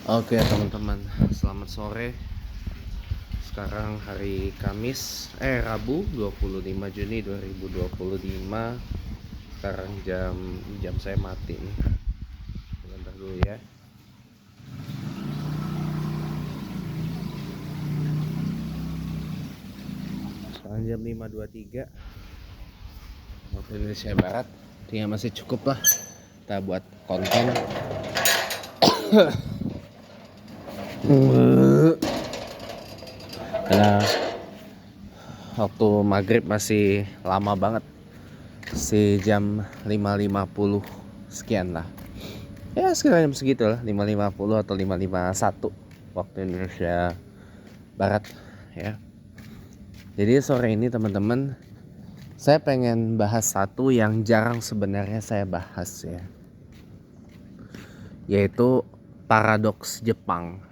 Oke teman-teman, selamat sore. Sekarang hari Kamis, Rabu 25 Juni 2025. Sekarang jam saya mati nih. Sebentar dulu ya. Sekarang jam 5.23 waktu Indonesia Barat. Tinggal masih cukup lah kita buat konten. Karena waktu maghrib masih lama banget, si jam 5.50 sekian lah ya, sekitar jam segitu lah, 5.50 atau 5.51 waktu Indonesia Barat ya. Jadi sore ini teman-teman, saya pengen bahas satu yang jarang sebenarnya saya bahas ya, yaitu paradoks Jepang.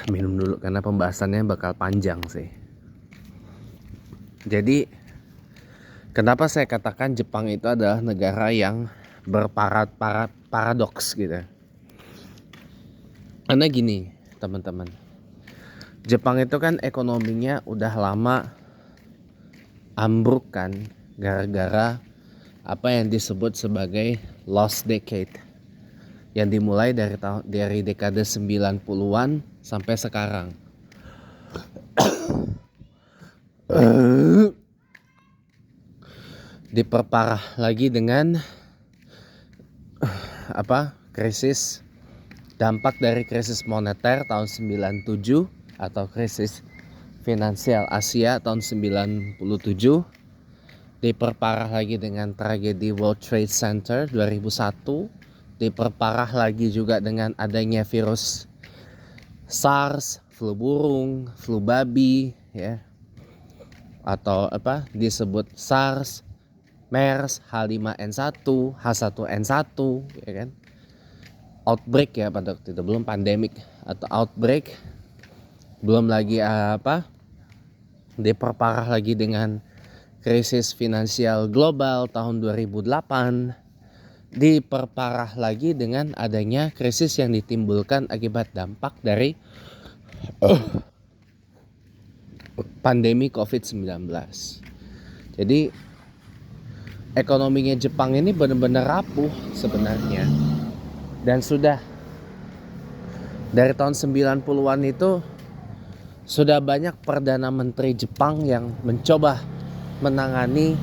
Minum dulu karena pembahasannya bakal panjang sih. Jadi kenapa saya katakan Jepang itu adalah negara yang paradoks gitu. Karena gini teman-teman, Jepang itu kan ekonominya udah lama ambruk kan, gara-gara apa yang disebut sebagai lost decade, yang dimulai dari dekade 90-an sampai sekarang. Diperparah lagi dengan dampak dari krisis moneter tahun 97 atau krisis finansial Asia tahun 97. Diperparah lagi dengan tragedi World Trade Center 2001. Diperparah lagi juga dengan adanya virus SARS, flu burung, flu babi ya, atau disebut SARS, MERS, H5N1, H1N1 ya kan. Outbreak ya pada waktu itu, belum pandemik atau outbreak. Belum lagi diperparah lagi dengan krisis finansial global tahun 2008. Diperparah lagi dengan adanya krisis yang ditimbulkan akibat dampak dari pandemi COVID-19. Jadi ekonominya Jepang ini benar-benar rapuh sebenarnya. Dan sudah dari tahun 90-an itu sudah banyak Perdana Menteri Jepang yang mencoba menangani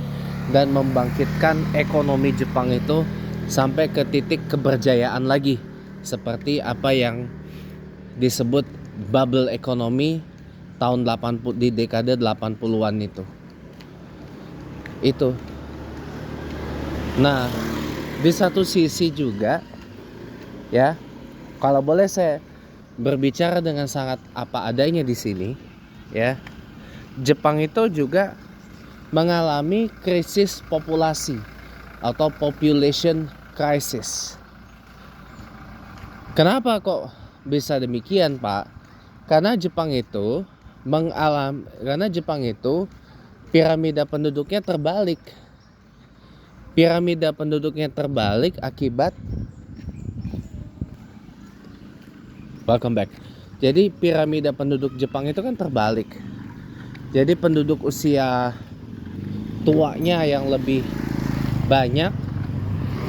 dan membangkitkan ekonomi Jepang itu sampai ke titik keberjayaan lagi, seperti apa yang disebut bubble ekonomi tahun 80 di dekade 80-an itu. Nah, di satu sisi juga ya, kalau boleh saya berbicara dengan sangat apa adanya di sini ya, Jepang itu juga mengalami krisis populasi atau population crisis. Kenapa kok bisa demikian, Pak? Karena Jepang itu piramida penduduknya terbalik. Piramida penduduknya terbalik akibat welcome back. Jadi piramida penduduk Jepang itu kan terbalik. Jadi penduduk usia tuanya yang lebih banyak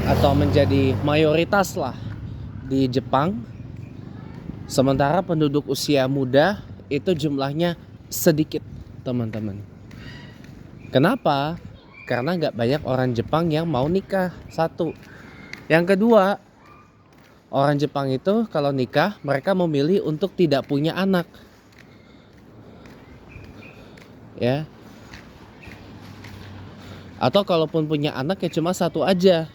atau menjadi mayoritas lah di Jepang, sementara penduduk usia muda itu jumlahnya sedikit, teman-teman. Kenapa? Karena nggak banyak orang Jepang yang mau nikah, satu. Yang kedua, orang Jepang itu kalau nikah mereka memilih untuk tidak punya anak ya, atau kalaupun punya anak ya cuma satu aja.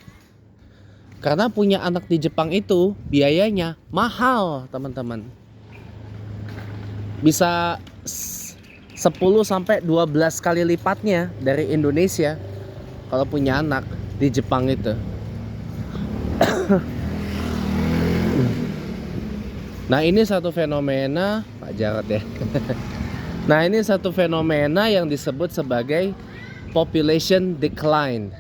Karena punya anak di Jepang itu biayanya mahal, teman-teman. Bisa 10 sampai 12 kali lipatnya dari Indonesia kalau punya anak di Jepang itu. Nah, ini satu fenomena Pak Jarod ya. Nah, ini satu fenomena yang disebut sebagai population decline.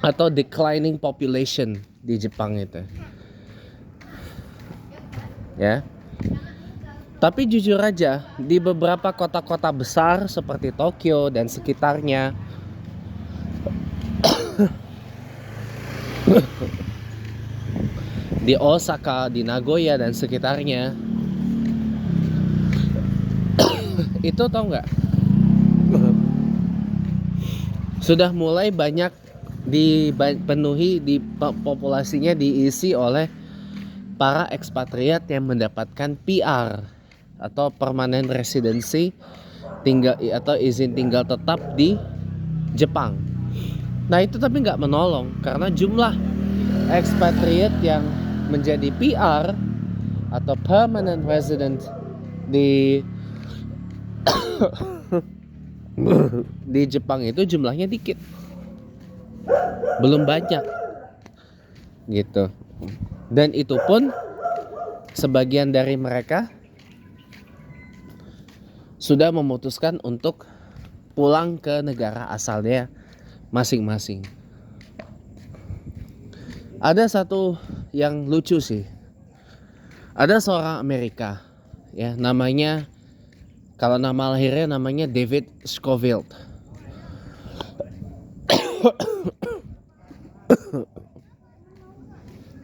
atau declining population di Jepang itu. Ya. Tapi jujur aja, di beberapa kota-kota besar seperti Tokyo dan sekitarnya, di Osaka, di Nagoya dan sekitarnya, itu tau nggak, sudah mulai banyak dipenuhi, di populasinya diisi oleh para ekspatriat yang mendapatkan PR atau permanent residency, tinggal atau izin tinggal tetap di Jepang. Nah itu tapi nggak menolong, karena jumlah ekspatriat yang menjadi PR atau permanent resident di di Jepang itu jumlahnya dikit, belum banyak gitu. Dan itu pun sebagian dari mereka sudah memutuskan untuk pulang ke negara asalnya masing-masing. Ada satu yang lucu sih. Ada seorang Amerika, ya, namanya, kalau nama lahirnya namanya David Scofield.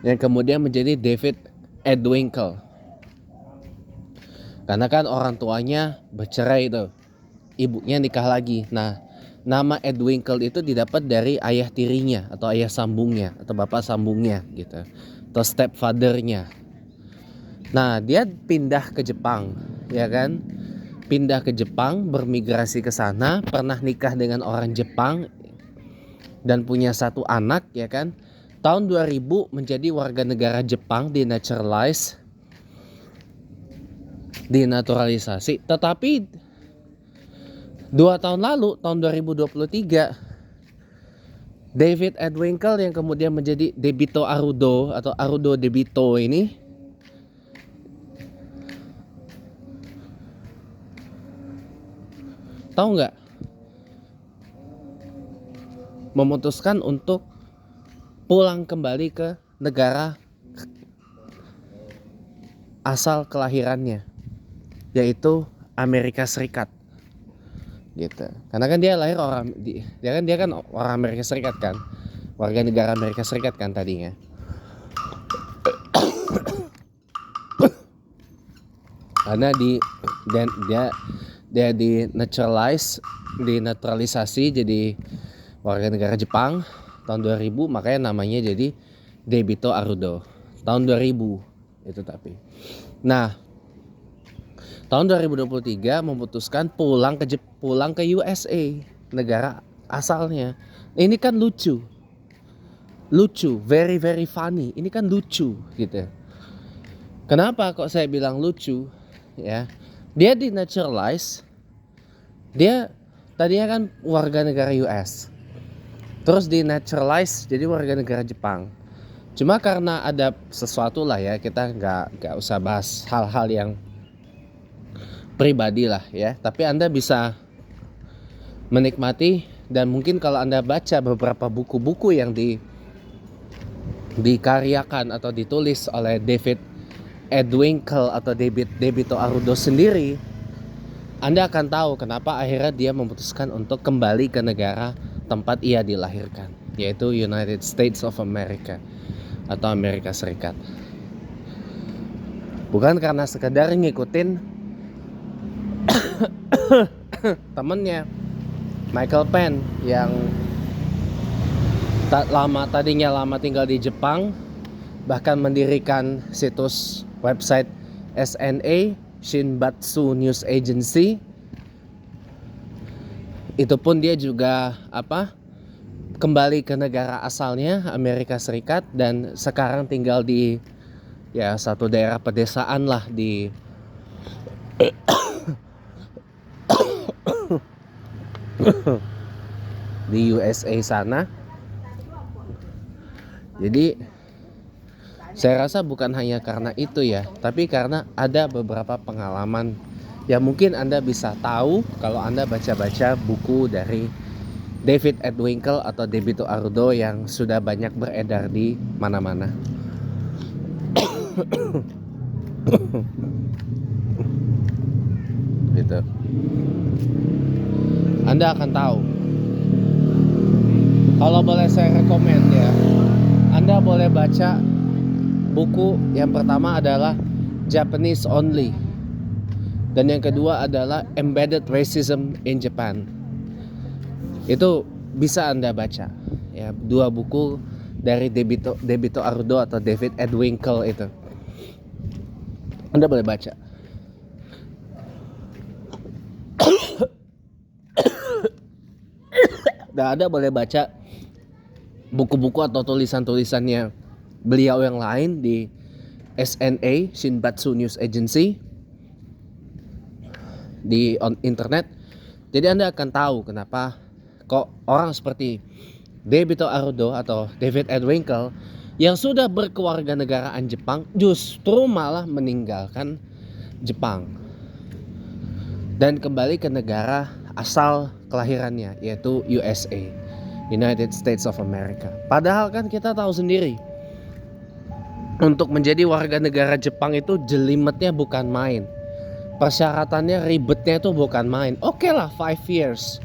Yang kemudian menjadi David Edwinkle. Karena kan orang tuanya bercerai itu, ibunya nikah lagi. Nah, nama Edwinkle itu didapat dari ayah tirinya atau ayah sambungnya atau bapak sambungnya gitu, atau stepfathernya. Nah, dia pindah ke Jepang, ya kan? Pindah ke Jepang, bermigrasi ke sana, pernah nikah dengan orang Jepang dan punya satu anak, ya kan? Tahun 2000 menjadi warga negara Jepang, dinaturalisasi. Tetapi 2 tahun lalu, tahun 2023, David Edwinkle yang kemudian menjadi Debito Arudo atau Arudo Debito ini tahu nggak, memutuskan untuk pulang kembali ke negara asal kelahirannya, yaitu Amerika Serikat gitu. Karena kan dia lahir dia kan orang Amerika Serikat kan, warga negara Amerika Serikat kan tadinya. Karena dia dinaturalisasi jadi warga negara Jepang tahun 2000, makanya namanya jadi Debito Arudo tahun 2000 itu. Tapi nah, tahun 2023 memutuskan pulang ke USA, negara asalnya. Ini kan lucu, very very funny. Ini kan lucu gitu. Kenapa kok saya bilang lucu? Ya, dia dinaturalize. Dia tadinya kan warga negara US, terus dinaturalize jadi warga negara Jepang. Cuma karena ada sesuatu lah ya, kita nggak usah bahas hal-hal yang pribadi lah ya. Tapi Anda bisa menikmati, dan mungkin kalau Anda baca beberapa buku-buku yang dikaryakan atau ditulis oleh David Edwinkle atau Debito Arudo sendiri, Anda akan tahu kenapa akhirnya dia memutuskan untuk kembali ke negara tempat ia dilahirkan, yaitu United States of America atau Amerika Serikat. Bukan karena sekedar ngikutin temennya Michael Penn yang tadinya lama tinggal di Jepang, bahkan mendirikan situs website SNA, Shinbatsu News Agency. Itu pun dia juga kembali ke negara asalnya Amerika Serikat, dan sekarang tinggal di satu daerah pedesaan lah di di USA sana. Jadi saya rasa bukan hanya karena itu ya, tapi karena ada beberapa pengalaman yang mungkin Anda bisa tahu kalau Anda baca-baca buku dari David Edwinkle atau Debito Ardo yang sudah banyak beredar di mana-mana. Gitu. Anda akan tahu. Kalau boleh saya rekomen ya, Anda boleh baca buku yang pertama adalah Japanese Only, dan yang kedua adalah Embedded Racism in Japan. Itu bisa Anda baca ya, dua buku dari Debito Ardo atau David Edwinkle itu. Anda boleh baca. Dan Anda boleh baca buku-buku atau tulisan-tulisannya beliau yang lain di SNA, Shinbatsu News Agency, di internet. Jadi Anda akan tahu kenapa kok orang seperti Debito Ardo atau David Edwinkle yang sudah berkewarganegaraan Jepang justru malah meninggalkan Jepang dan kembali ke negara asal kelahirannya, yaitu USA, United States of America. Padahal kan kita tahu sendiri, untuk menjadi warga negara Jepang itu jelimetnya bukan main. Persyaratannya ribetnya itu bukan main. Oke lah, 5 years.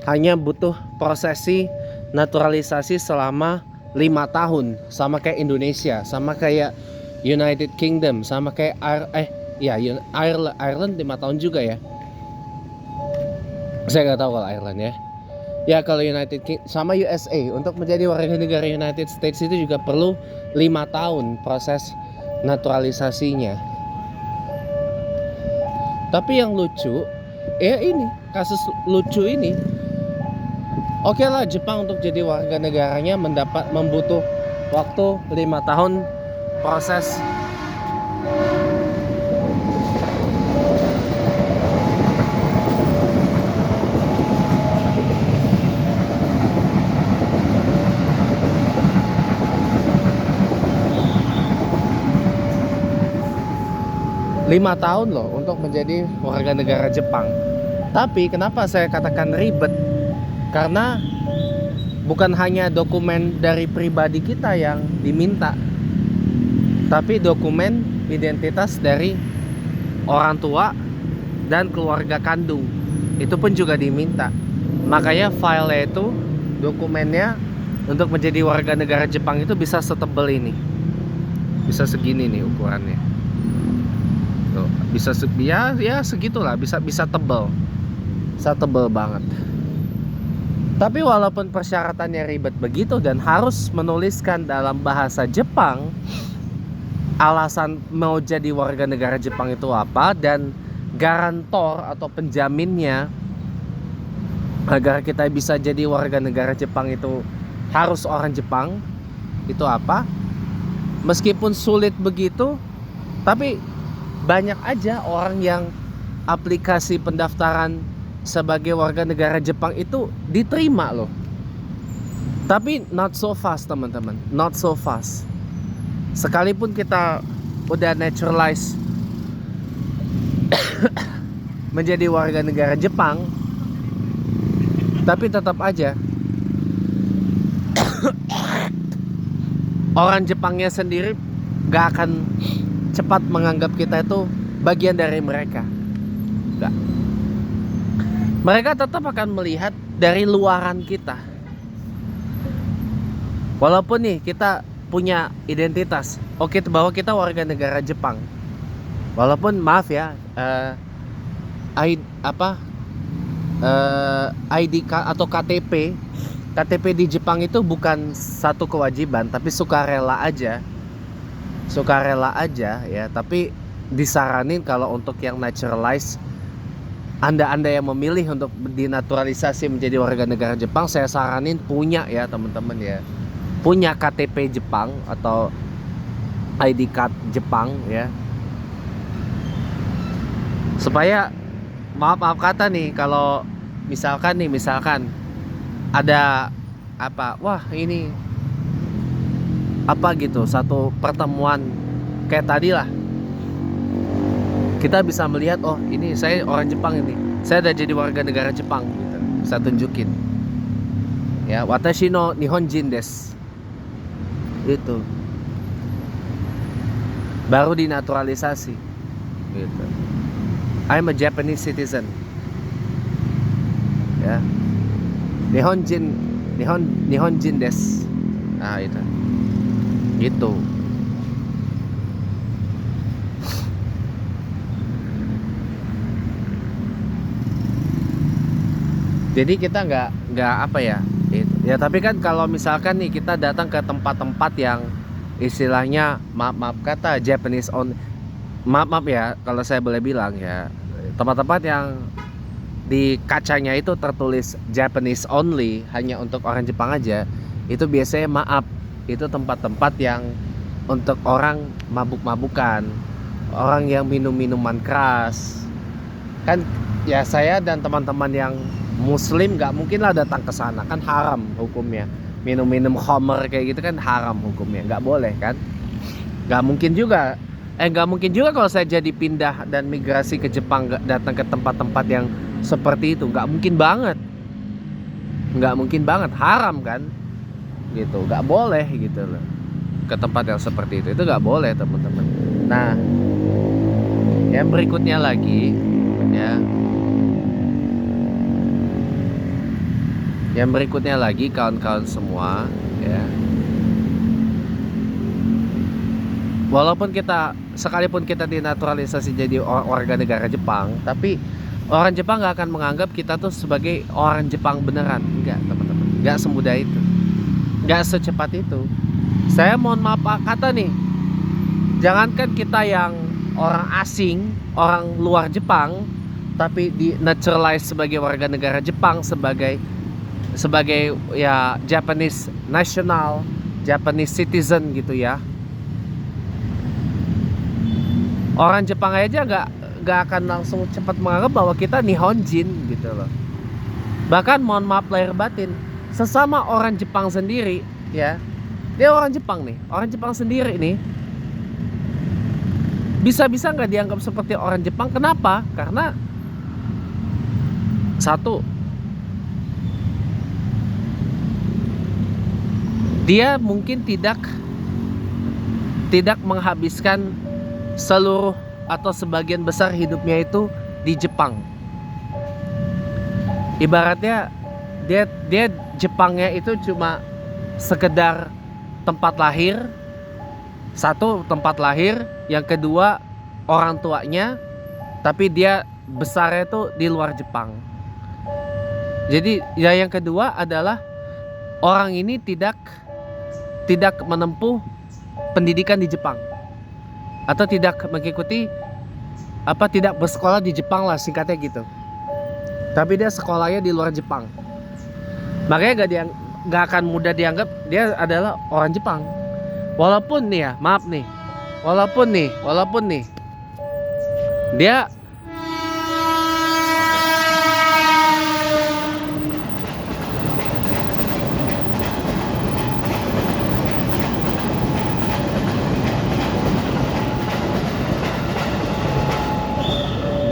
Hanya butuh prosesi naturalisasi selama 5 tahun. Sama kayak Indonesia, sama kayak United Kingdom, sama kayak Ireland 5 tahun juga ya. Saya nggak tahu kalau Ireland ya. Ya kalau United Kingdom sama USA, untuk menjadi warga negara United States itu juga perlu 5 tahun proses naturalisasinya. Tapi yang lucu, ya ini kasus lucu ini. Oke lah, Jepang untuk jadi warga negaranya membutuh waktu 5 tahun proses lima tahun loh untuk menjadi warga negara Jepang. Tapi kenapa saya katakan ribet? Karena bukan hanya dokumen dari pribadi kita yang diminta, tapi dokumen identitas dari orang tua dan keluarga kandung itu pun juga diminta. Makanya file itu, dokumennya untuk menjadi warga negara Jepang itu bisa setebal ini, bisa segini nih ukurannya. Tuh, bisa ya segitulah, bisa tebal banget. Tapi walaupun persyaratannya ribet begitu dan harus menuliskan dalam bahasa Jepang alasan mau jadi warga negara Jepang itu apa, dan garantor atau penjaminnya agar kita bisa jadi warga negara Jepang itu harus orang Jepang itu apa. Meskipun sulit begitu, tapi banyak aja orang yang aplikasi pendaftaran sebagai warga negara Jepang itu diterima loh. Tapi not so fast teman-teman, not so fast. Sekalipun kita udah naturalize menjadi warga negara Jepang, tapi tetap aja orang Jepangnya sendiri gak akan cepat menganggap kita itu bagian dari mereka. Gak. Mereka tetap akan melihat dari luaran kita. Walaupun nih kita punya identitas, oke, bahwa kita warga negara Jepang. Walaupun maaf ya, ID atau KTP di Jepang itu bukan satu kewajiban, tapi sukarela aja ya. Tapi disaranin kalau untuk yang naturalize, Anda yang memilih untuk dinaturalisasi menjadi warga negara Jepang, saya saranin punya ya teman-teman ya, punya KTP Jepang atau ID card Jepang ya, supaya maaf kata nih, kalau misalkan ada apa, wah ini apa gitu, satu pertemuan kayak tadi lah, kita bisa melihat, oh ini saya orang Jepang, ini saya udah jadi warga negara Jepang gitu, bisa tunjukin. Ya, watashi no Nihonjin desu. Itu. Baru dinaturalisasi. Gitu. I'm a Japanese citizen. Ya. Nihonjin desu. Nah, itu. Gitu. Jadi kita nggak apa ya? Ya tapi kan kalau misalkan nih kita datang ke tempat-tempat yang istilahnya maaf kata Japanese on, maaf ya kalau saya boleh bilang ya, tempat-tempat yang di kacanya itu tertulis Japanese only, hanya untuk orang Jepang aja, itu biasanya maaf, itu tempat-tempat yang untuk orang mabuk-mabukan, orang yang minum-minuman keras. Kan ya saya dan teman-teman yang Muslim nggak mungkin lah datang ke sana, kan haram hukumnya. Minum-minum khamr kayak gitu kan haram hukumnya, nggak boleh kan. Nggak mungkin juga kalau saya jadi pindah dan migrasi ke Jepang datang ke tempat-tempat yang seperti itu, nggak mungkin banget, haram kan, gitu, nggak boleh gitu loh, ke tempat yang seperti itu nggak boleh teman-teman. Nah, yang berikutnya lagi ya, kawan-kawan semua ya, sekalipun kita dinaturalisasi jadi warga negara Jepang, tapi orang Jepang nggak akan menganggap kita tuh sebagai orang Jepang beneran. Enggak teman-teman, nggak semudah itu, nggak secepat itu. Saya mohon maaf kata nih, jangankan kita yang orang asing, orang luar Jepang, tapi di naturalize sebagai warga negara Jepang, sebagai ya Japanese national, Japanese citizen gitu ya. Orang Jepang aja nggak akan langsung cepat menganggap bahwa kita Nihonjin gitu loh. Bahkan mohon maaf lahir batin, sesama orang Jepang sendiri ya, dia orang Jepang sendiri nih, bisa-bisa nggak dianggap seperti orang Jepang. Kenapa? Karena satu, dia mungkin tidak menghabiskan seluruh atau sebagian besar hidupnya itu di Jepang. Ibaratnya dia Jepangnya itu cuma sekedar tempat lahir. Satu, tempat lahir. Yang kedua, orang tuanya. Tapi dia besarnya itu di luar Jepang. Jadi ya, yang kedua adalah orang ini tidak menempuh pendidikan di Jepang, atau tidak mengikuti tidak bersekolah di Jepang lah singkatnya gitu. Tapi dia sekolahnya di luar Jepang. Makanya nggak akan mudah dianggap dia adalah orang Jepang. Walaupun nih ya, maaf nih, walaupun nih dia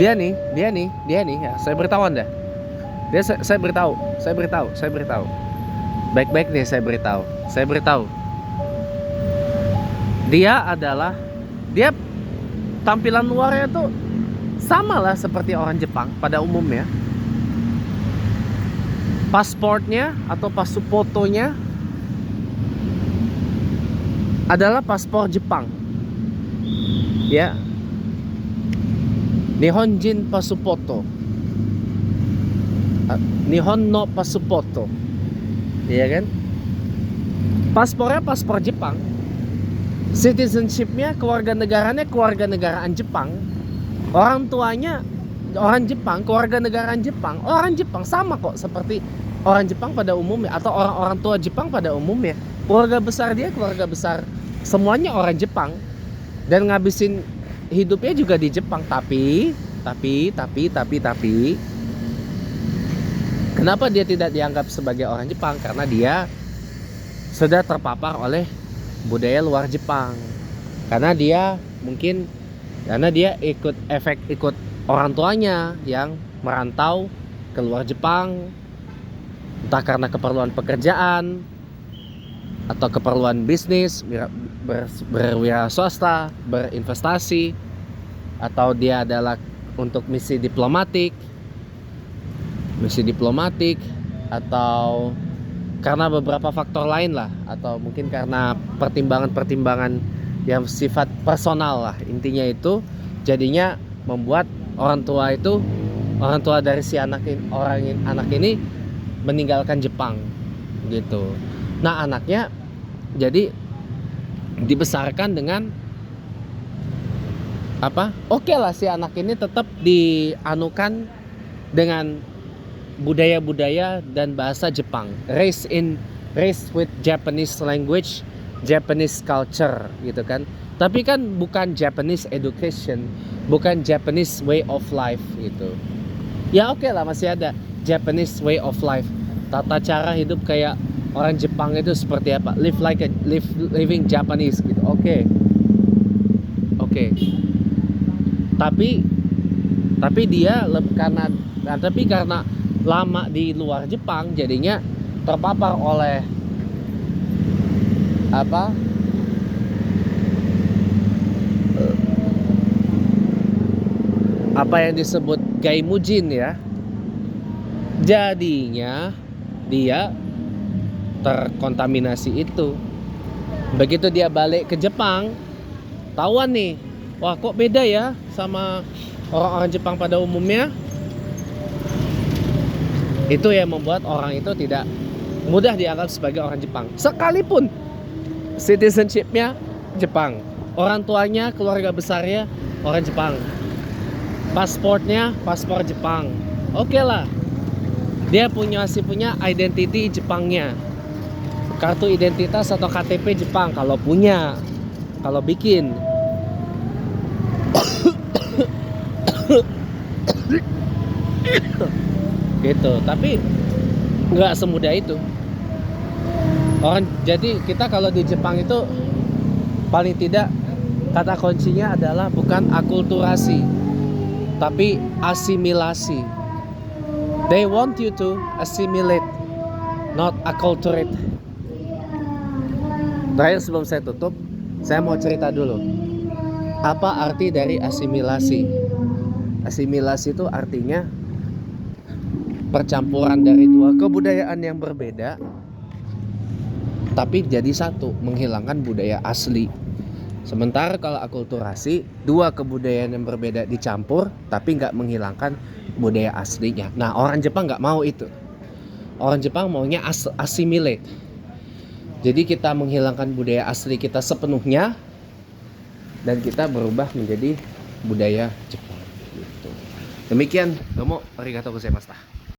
ya, saya beritahu Anda. Saya beritahu. Baik-baik nih saya beritahu. Dia tampilan luarnya tuh sama lah seperti orang Jepang pada umumnya. Pasportnya atau pasupotonya adalah paspor Jepang. Ya. Nihonjin pasupoto, Nihon no pasupoto, iya kan? Paspornya paspor Jepang, citizenshipnya kewarganegaraan Jepang, orang tuanya orang Jepang, kewarganegaraan Jepang, orang Jepang sama kok seperti orang Jepang pada umumnya, atau orang tua Jepang pada umumnya. Keluarga besar semuanya orang Jepang, dan ngabisin hidupnya juga di Jepang. Tapi kenapa dia tidak dianggap sebagai orang Jepang? Karena dia sudah terpapar oleh budaya luar Jepang. Karena dia ikut orang tuanya yang merantau ke luar Jepang, entah karena keperluan pekerjaan atau keperluan bisnis, berwira swasta, berinvestasi, atau dia adalah untuk misi diplomatik, atau karena beberapa faktor lain lah, atau mungkin karena pertimbangan-pertimbangan yang sifat personal lah. Intinya itu jadinya membuat orang tua dari si anak ini meninggalkan Jepang gitu. Nah, anaknya jadi dibesarkan dengan oke lah, si anak ini tetap dianukan dengan budaya-budaya dan bahasa Jepang, raised with Japanese language, Japanese culture gitu kan. Tapi kan bukan Japanese education, bukan Japanese way of life gitu. Ya oke lah, masih ada Japanese way of life, tata cara hidup kayak orang Jepang itu seperti apa, living Japanese gitu. Oke. Tapi dia karena lama di luar Jepang, jadinya terpapar oleh apa yang disebut gaimujin ya. Jadinya dia terkontaminasi itu. Begitu dia balik ke Jepang, tahuan nih, wah kok beda ya sama orang-orang Jepang pada umumnya. Itu yang membuat orang itu tidak mudah dianggap sebagai orang Jepang, sekalipun citizenship-nya Jepang, orang tuanya, keluarga besarnya orang Jepang, paspornya paspor Jepang. Oke lah, dia masih punya identity Jepangnya, kartu identitas atau KTP Jepang kalau punya, kalau bikin. Gitu. Tapi nggak semudah itu jadi kita kalau di Jepang itu paling tidak kata kuncinya adalah bukan akulturasi tapi asimilasi. They want you to assimilate, not acculturate. Terakhir sebelum saya tutup, saya mau cerita dulu apa arti dari asimilasi. Asimilasi itu artinya percampuran dari dua kebudayaan yang berbeda tapi jadi satu, menghilangkan budaya asli. Sementara kalau akulturasi, dua kebudayaan yang berbeda dicampur tapi nggak menghilangkan budaya aslinya. Nah, orang Jepang nggak mau itu. Orang Jepang maunya assimilate. Jadi kita menghilangkan budaya asli kita sepenuhnya dan kita berubah menjadi budaya Jepang gitu. Demikian, domo arigatou gozaimashita.